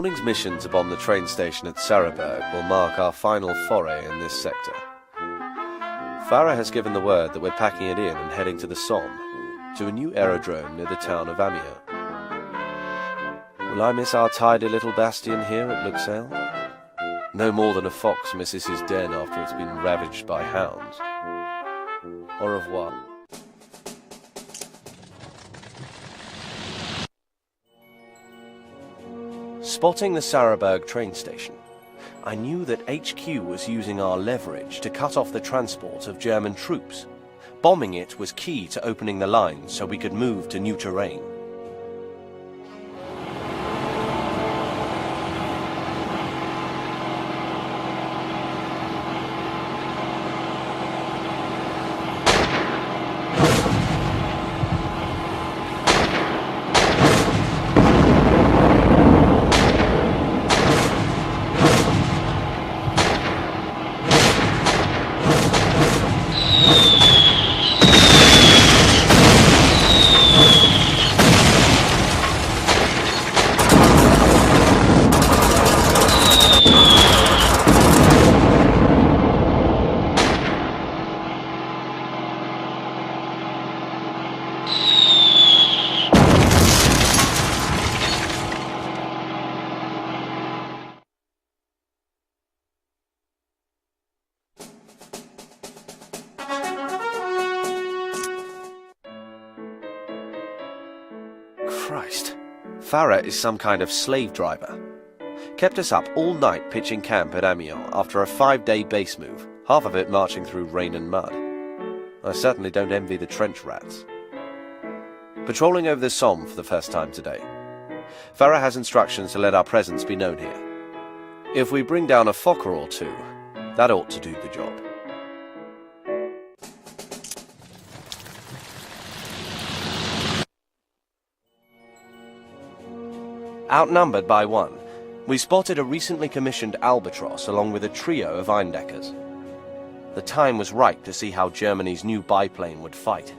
Morning's mission to bomb the train station at Sarahberg will mark our final foray in this sector. Farah has given the word that we're packing it in and heading to the Somme, to a new aerodrome near the town of Amiens. Will I miss our tidy little bastion here at Luxeuil? No more than a fox misses his den after it's been ravaged by hounds. Au revoir. Spotting the Sarahberg train station, I knew that HQ was using our leverage to cut off the transport of German troops. Bombing it was key to opening the lines so we could move to new terrain. Christ, Farah is some kind of slave driver. Kept us up all night pitching camp at Amiens after a 5-day base move, half of it marching through rain and mud. I certainly don't envy the trench rats. Patrolling over the Somme for the first time today. Farah has instructions to let our presence be known here. If we bring down a Fokker or two, that ought to do the job. Outnumbered by one, we spotted a recently commissioned Albatross along with a trio of Eindeckers. The time was right to see how Germany's new biplane would fight.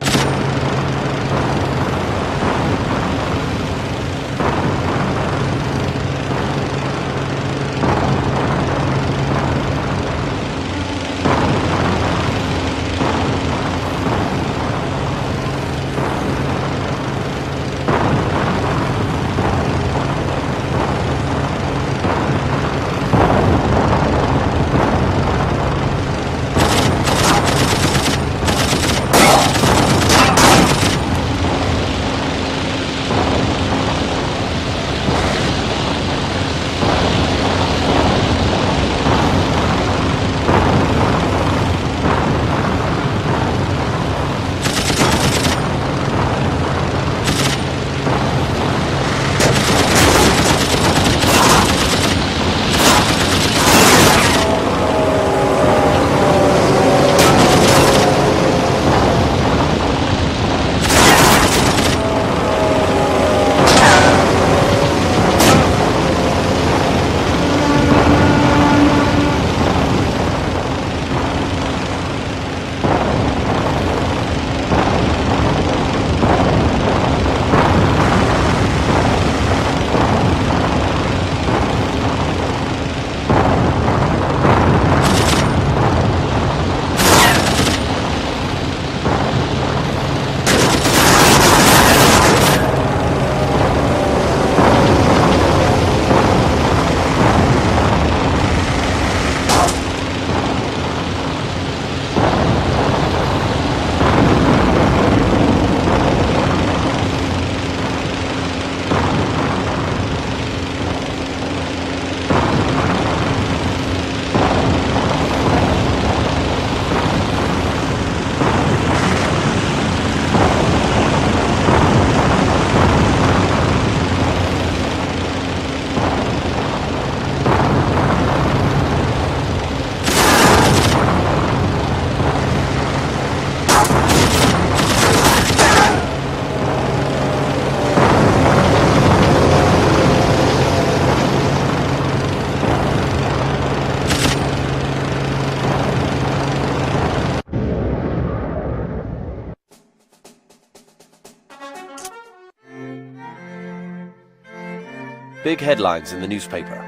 Big headlines in the newspaper.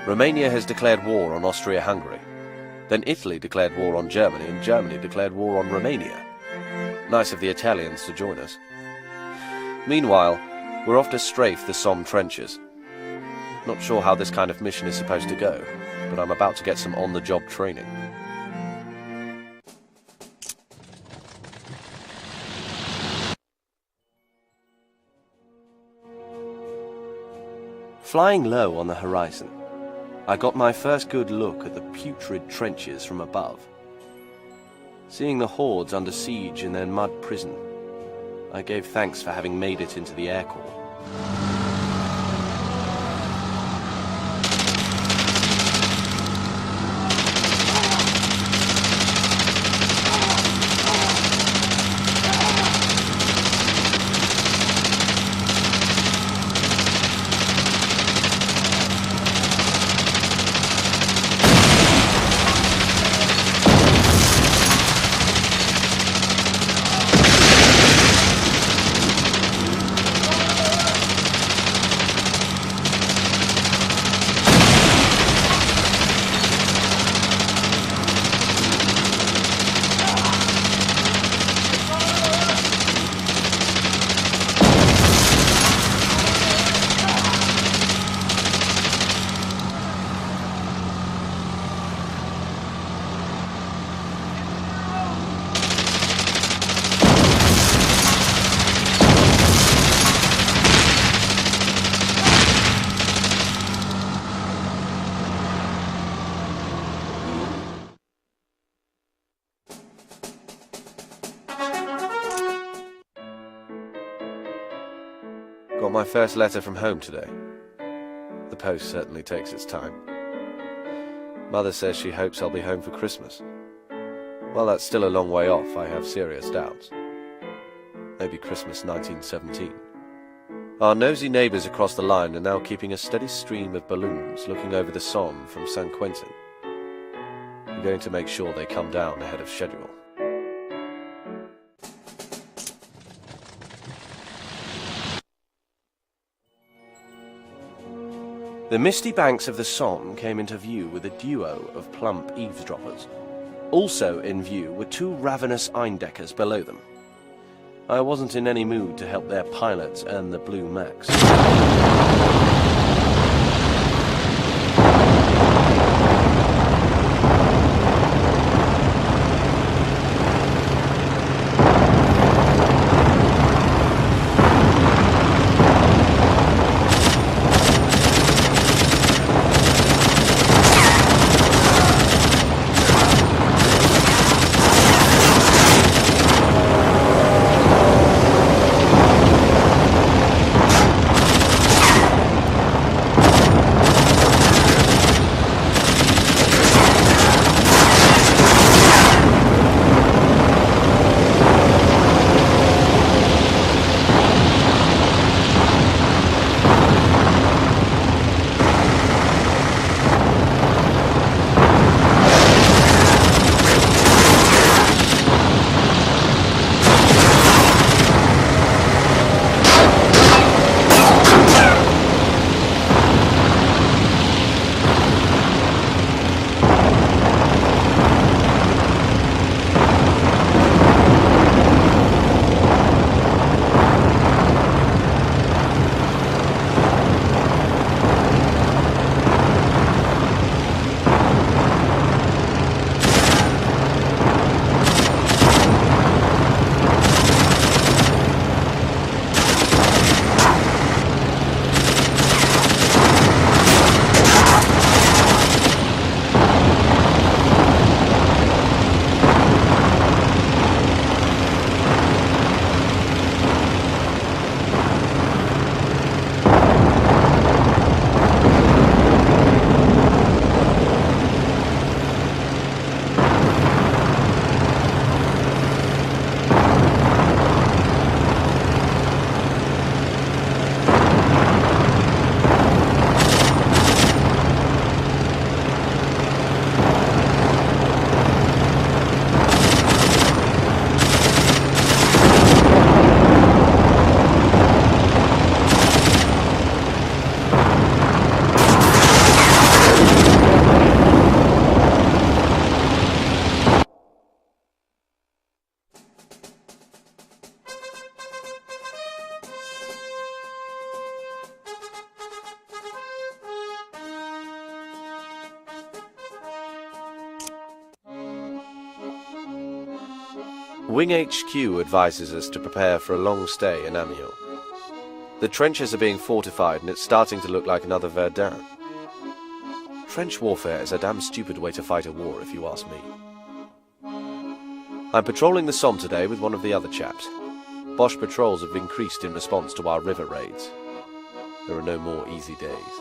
Romania has declared war on Austria-Hungary. Then Italy declared war on Germany, and Germany declared war on Romania. Nice of the Italians to join us. Meanwhile, we're off to strafe the Somme trenches. Not sure how this kind of mission is supposed to go, but I'm about to get some on-the-job training. Flying low on the horizon, I got my first good look at the putrid trenches from above. Seeing the hordes under siege in their mud prison, I gave thanks for having made it into the air corps. Got my first letter from home today. The post certainly takes its time. Mother says she hopes I'll be home for Christmas. While that's still a long way off, I have serious doubts. Maybe Christmas 1917. Our nosy neighbours across the line are now keeping a steady stream of balloons looking over the Somme from St. Quentin. I'm going to make sure they come down ahead of schedule. The misty banks of the Somme came into view with a duo of plump eavesdroppers. Also in view were two ravenous Eindeckers below them. I wasn't in any mood to help their pilots earn the blue max. Wing HQ advises us to prepare for a long stay in Amiens. The trenches are being fortified and it's starting to look like another Verdun. Trench warfare is a damn stupid way to fight a war, if you ask me. I'm patrolling the Somme today with one of the other chaps. Bosch patrols have increased in response to our river raids. There are no more easy days.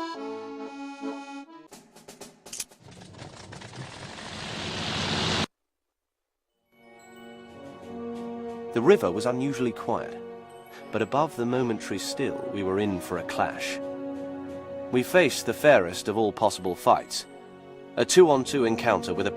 The river was unusually quiet, but above the momentary still, we were in for a clash. We faced the fairest of all possible fights, a 2-on-2 encounter with a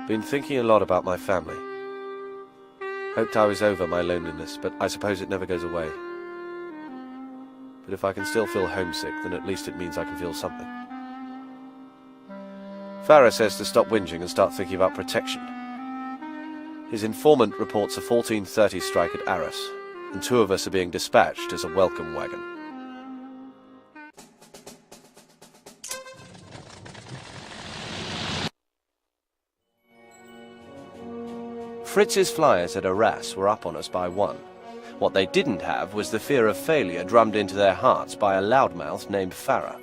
Been thinking a lot about my family. Hoped I was over my loneliness, but I suppose it never goes away. But if I can still feel homesick, then at least it means I can feel something. Farah says to stop whinging and start thinking about protection. His informant reports a 1430 strike at Arras, and 2 of us are being dispatched as a welcome wagon. Fritz's flyers at Arras were up on us by 1. What they didn't have was the fear of failure drummed into their hearts by a loudmouth named Farah.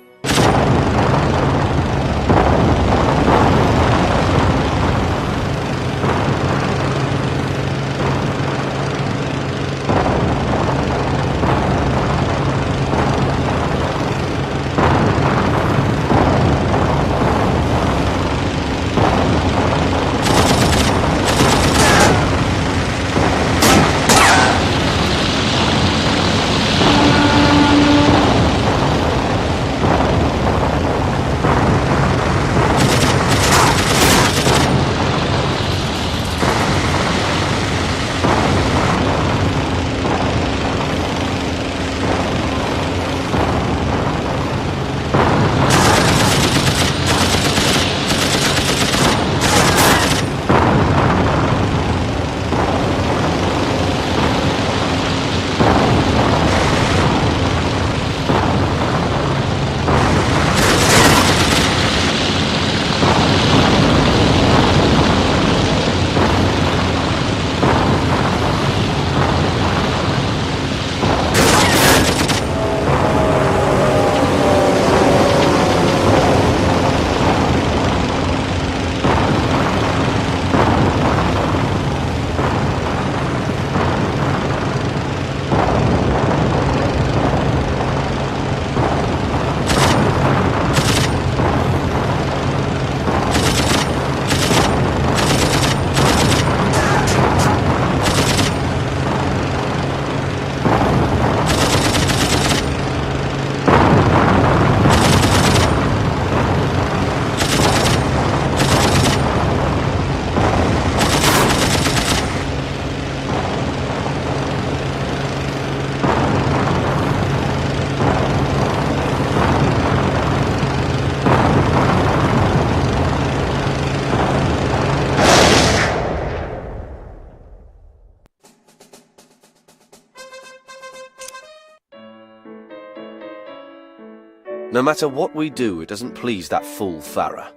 No matter what we do, it doesn't please that fool Farah.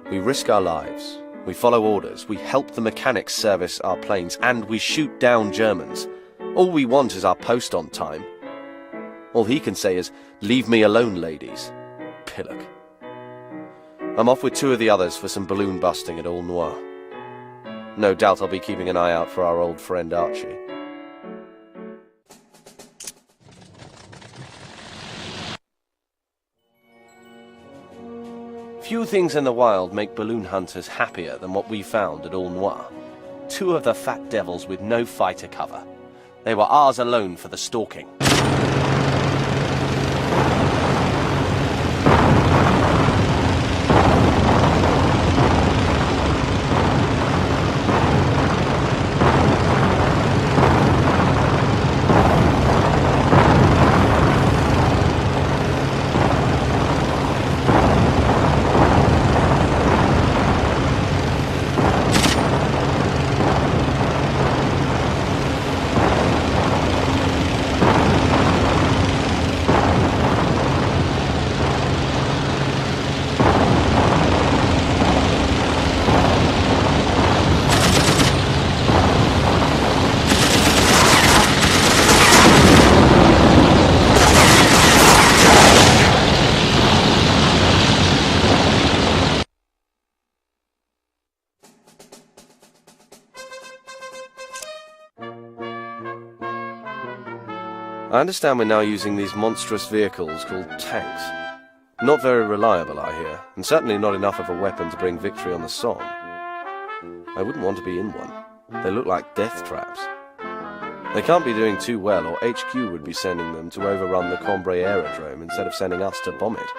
We risk our lives, we follow orders, we help the mechanics service our planes, and we shoot down Germans. All we want is our post on time. All he can say is, "Leave me alone, ladies." Pillock. I'm off with 2 of the others for some balloon busting at All Noir. No doubt I'll be keeping an eye out for our old friend Archie. Few things in the wild make balloon hunters happier than what we found at All Noir. 2 of the fat devils with no fighter cover. They were ours alone for the stalking. I understand we're now using these monstrous vehicles called tanks. Not very reliable, I hear, and certainly not enough of a weapon to bring victory on the Somme. I wouldn't want to be in one. They look like death traps. They can't be doing too well, or HQ would be sending them to overrun the Cambrai aerodrome instead of sending us to bomb it.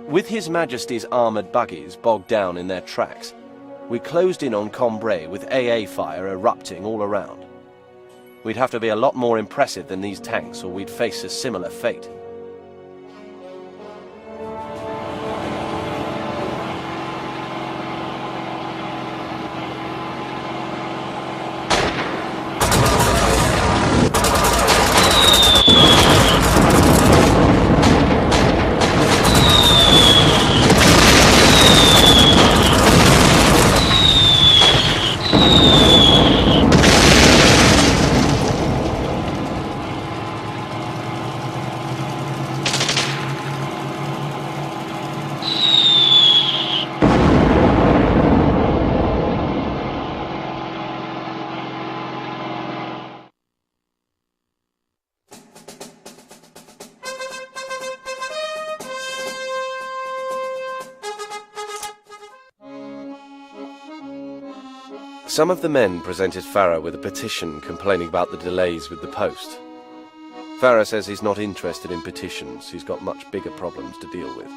With His Majesty's armoured buggies bogged down in their tracks, we closed in on Cambrai with AA fire erupting all around. We'd have to be a lot more impressive than these tanks, or we'd face a similar fate. Some of the men presented Farah with a petition complaining about the delays with the post. Farah says he's not interested in petitions, he's got much bigger problems to deal with.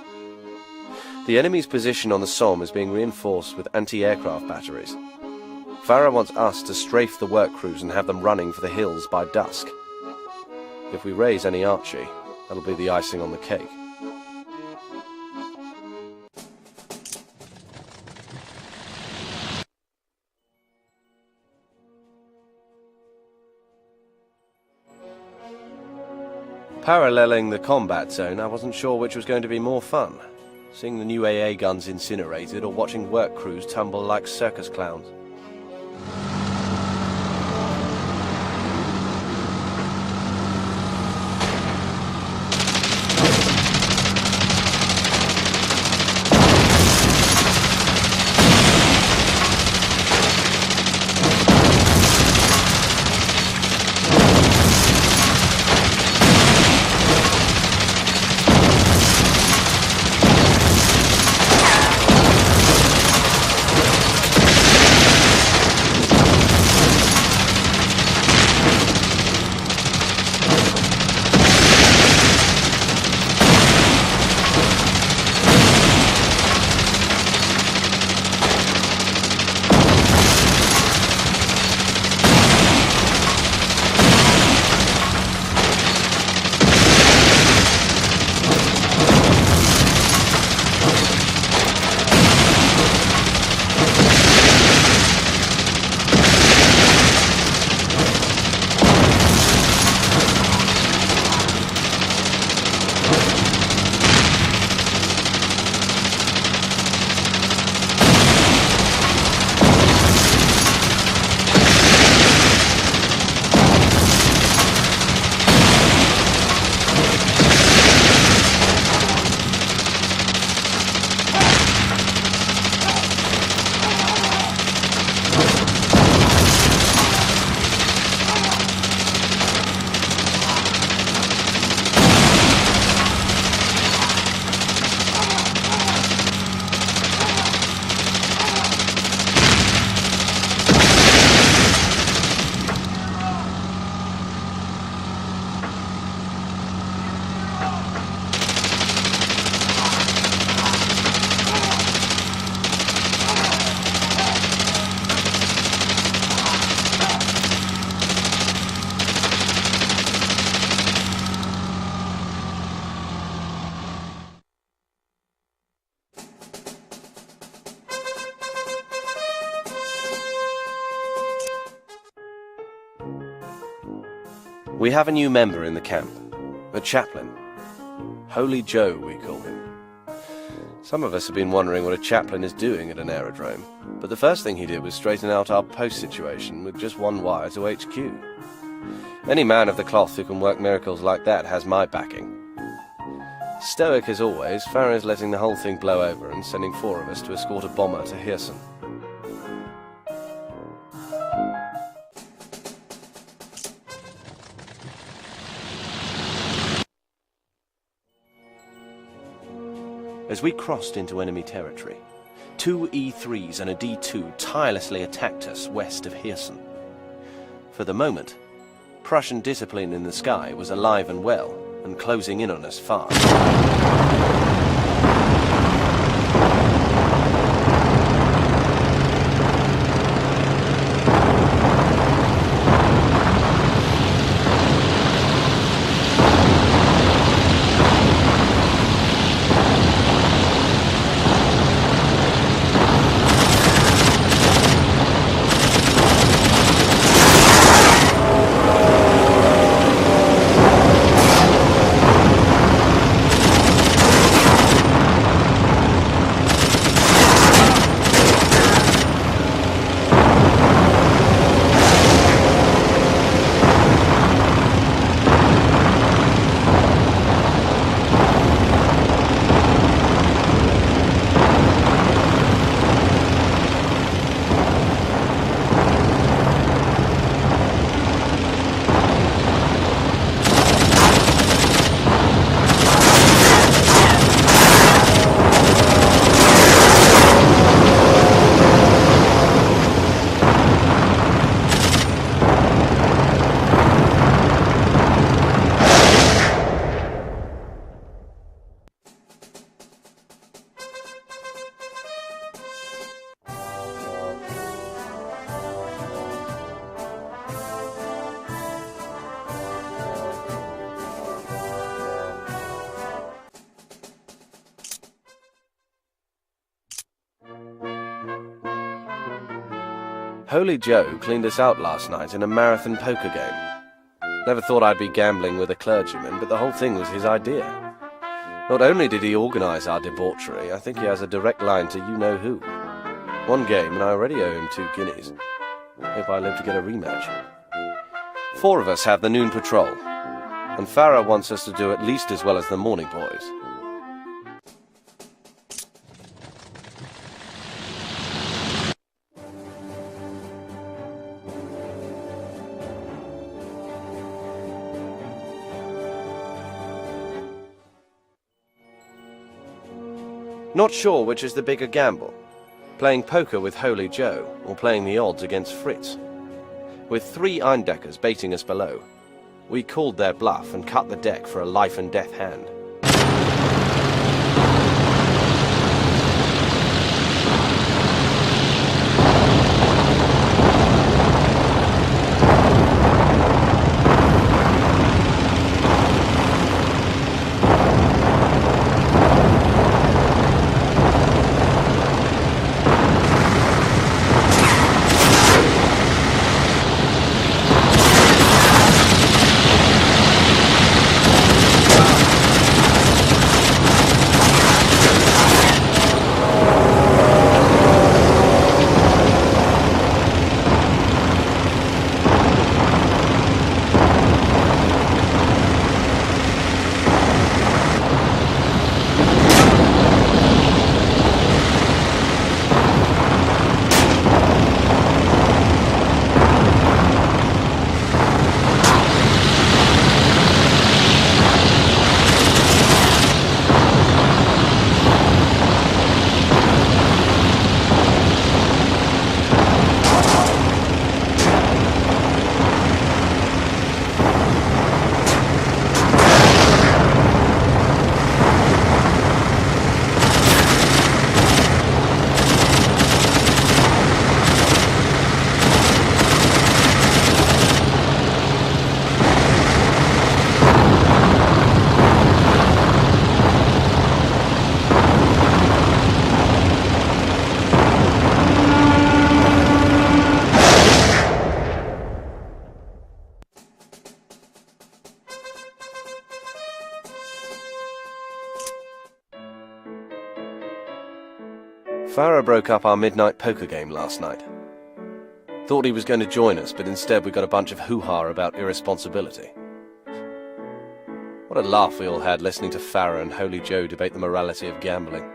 The enemy's position on the Somme is being reinforced with anti-aircraft batteries. Farah wants us to strafe the work crews and have them running for the hills by dusk. If we raise any Archie, that'll be the icing on the cake. Paralleling the combat zone, I wasn't sure which was going to be more fun. Seeing the new AA guns incinerated or watching work crews tumble like circus clowns. We have a new member in the camp, a chaplain. Holy Joe, we call him. Some of us have been wondering what a chaplain is doing at an aerodrome, but the first thing he did was straighten out our post situation with just one wire to HQ. Any man of the cloth who can work miracles like that has my backing. Stoic as always, Farah is letting the whole thing blow over and sending 4 of us to escort a bomber to Hirson. As we crossed into enemy territory, 2 E3s and a D2 tirelessly attacked us west of Hirson. For the moment, Prussian discipline in the sky was alive and well, and closing in on us fast. Holy Joe cleaned us out last night in a marathon poker game. Never thought I'd be gambling with a clergyman, but the whole thing was his idea. Not only did he organise our debauchery, I think he has a direct line to you-know-who. 1 game and I already owe him 2 guineas. Hope I live to get a rematch. 4 of us have the noon patrol, and Farah wants us to do at least as well as the morning boys. Not sure which is the bigger gamble, playing poker with Holy Joe or playing the odds against Fritz. With 3 Eindeckers baiting us below, we called their bluff and cut the deck for a life and death hand. Farah broke up our midnight poker game last night. Thought he was going to join us, but instead we got a bunch of hoo-ha about irresponsibility. What a laugh we all had listening to Farah and Holy Joe debate the morality of gambling.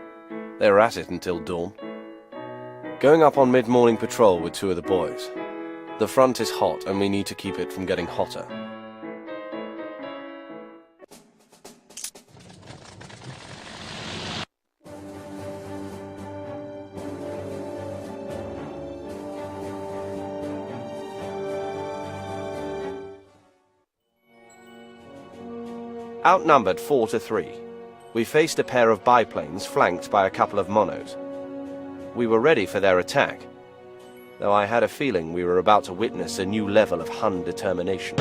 They were at it until dawn. Going up on mid-morning patrol with 2 of the boys. The front is hot and we need to keep it from getting hotter. Outnumbered 4-3, we faced a pair of biplanes flanked by a couple of monos. We were ready for their attack, though I had a feeling we were about to witness a new level of Hun determination.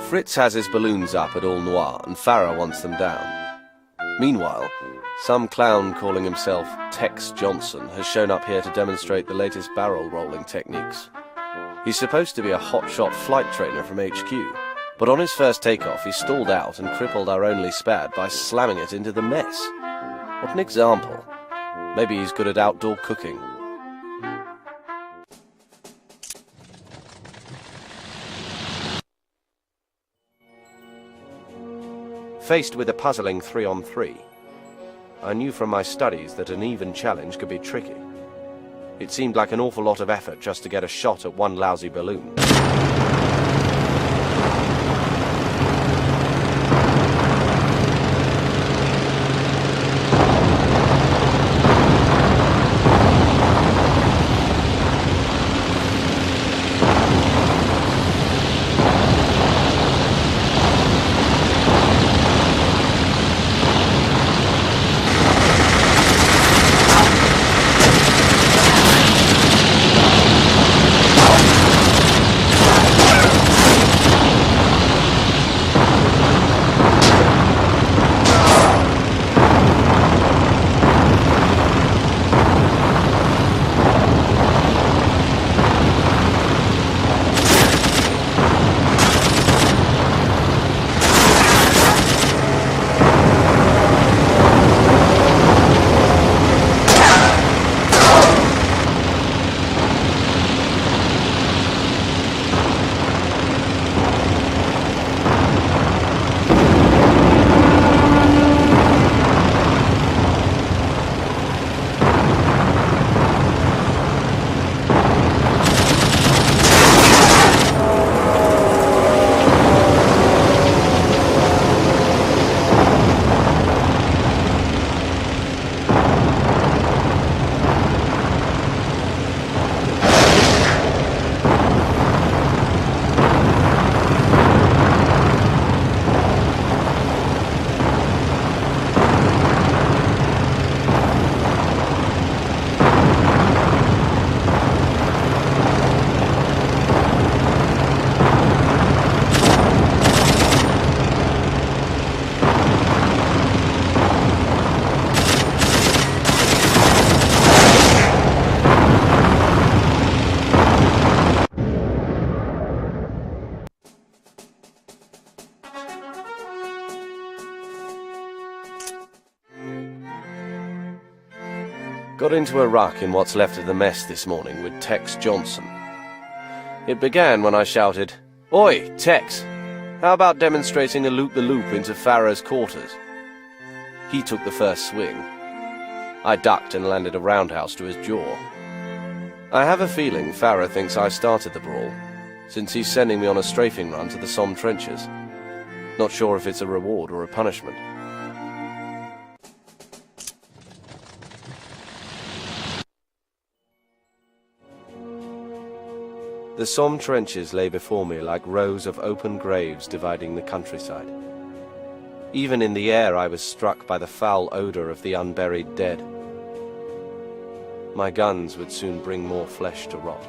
Fritz has his balloons up at All Noir, and Farah wants them down. Meanwhile, some clown calling himself Tex Johnson has shown up here to demonstrate the latest barrel rolling techniques. He's supposed to be a hotshot flight trainer from HQ, but on his first takeoff he stalled out and crippled our only Spad by slamming it into the mess. What an example. Maybe he's good at outdoor cooking. Faced with a puzzling 3-on-3, I knew from my studies that an even challenge could be tricky. It seemed like an awful lot of effort just to get a shot at one lousy balloon. Got into a ruck in what's left of the mess this morning with Tex Johnson. It began when I shouted, "Oi, Tex! How about demonstrating a loop-the-loop into Farah's quarters?" He took the first swing. I ducked and landed a roundhouse to his jaw. I have a feeling Farah thinks I started the brawl, since he's sending me on a strafing run to the Somme trenches. Not sure if it's a reward or a punishment. The Somme trenches lay before me like rows of open graves dividing the countryside. Even in the air I was struck by the foul odor of the unburied dead. My guns would soon bring more flesh to rot.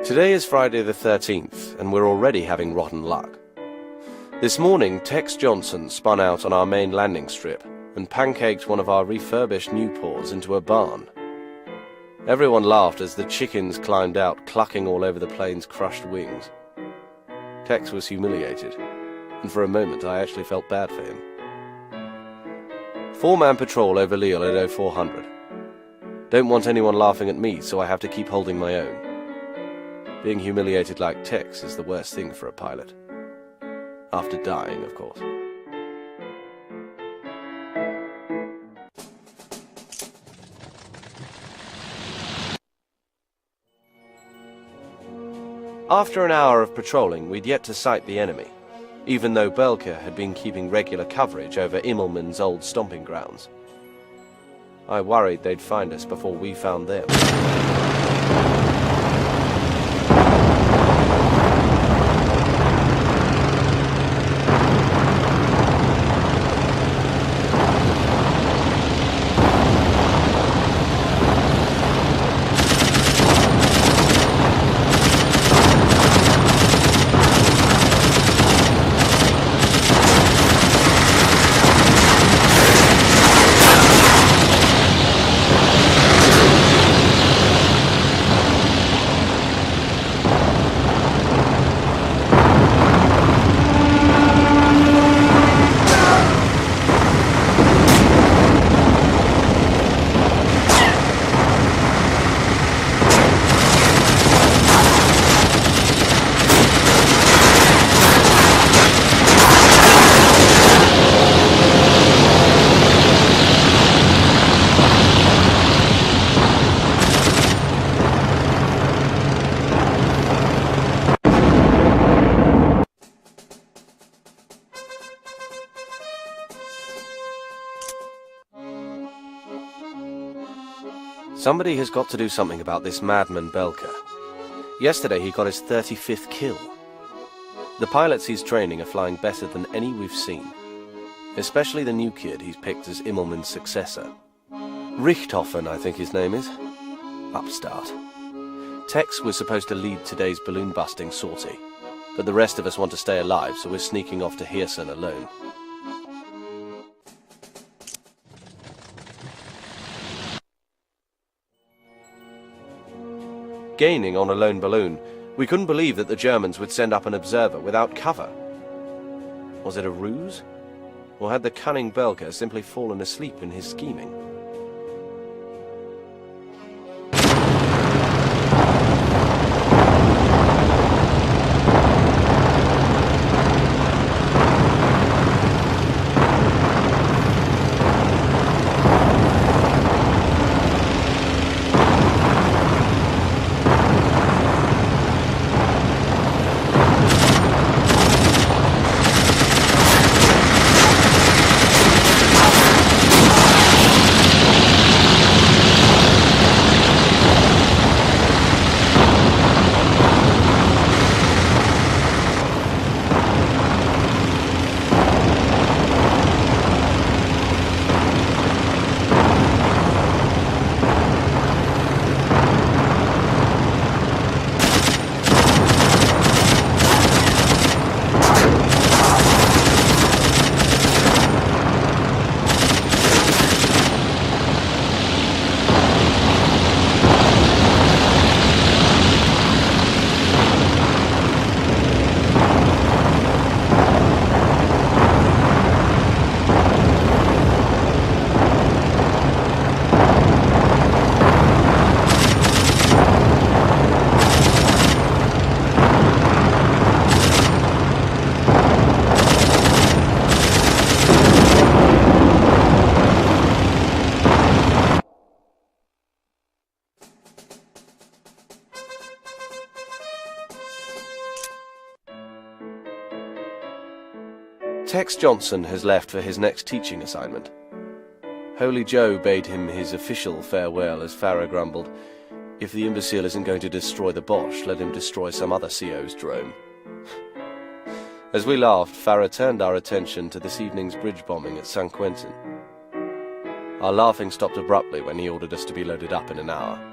Today is Friday the 13th, and we're already having rotten luck. This morning, Tex Johnson spun out on our main landing strip and pancaked one of our refurbished Newports into a barn. Everyone laughed as the chickens climbed out, clucking all over the plane's crushed wings. Tex was humiliated, and for a moment I actually felt bad for him. 4-man patrol over Lille at 0400. Don't want anyone laughing at me, so I have to keep holding my own. Being humiliated like Tex is the worst thing for a pilot. After dying, of course. After an hour of patrolling, we'd yet to sight the enemy, even though Belka had been keeping regular coverage over Immelmann's old stomping grounds. I worried they'd find us before we found them. Somebody has got to do something about this madman Belka. Yesterday he got his 35th kill. The pilots he's training are flying better than any we've seen. Especially the new kid he's picked as Immelmann's successor. Richthofen, I think his name is. Upstart. Tex was supposed to lead today's balloon-busting sortie, but the rest of us want to stay alive, so we're sneaking off to Hirson alone. gaining on a lone balloon, we couldn't believe that the Germans would send up an observer without cover. Was it a ruse? Or had the cunning Belka simply fallen asleep in his scheming? Tex Johnson has left for his next teaching assignment. Holy Joe bade him his official farewell as Farah grumbled, "If the imbecile isn't going to destroy the Bosch, let him destroy some other CO's drone." As we laughed, Farah turned our attention to this evening's bridge bombing at St. Quentin. Our laughing stopped abruptly when he ordered us to be loaded up in an hour.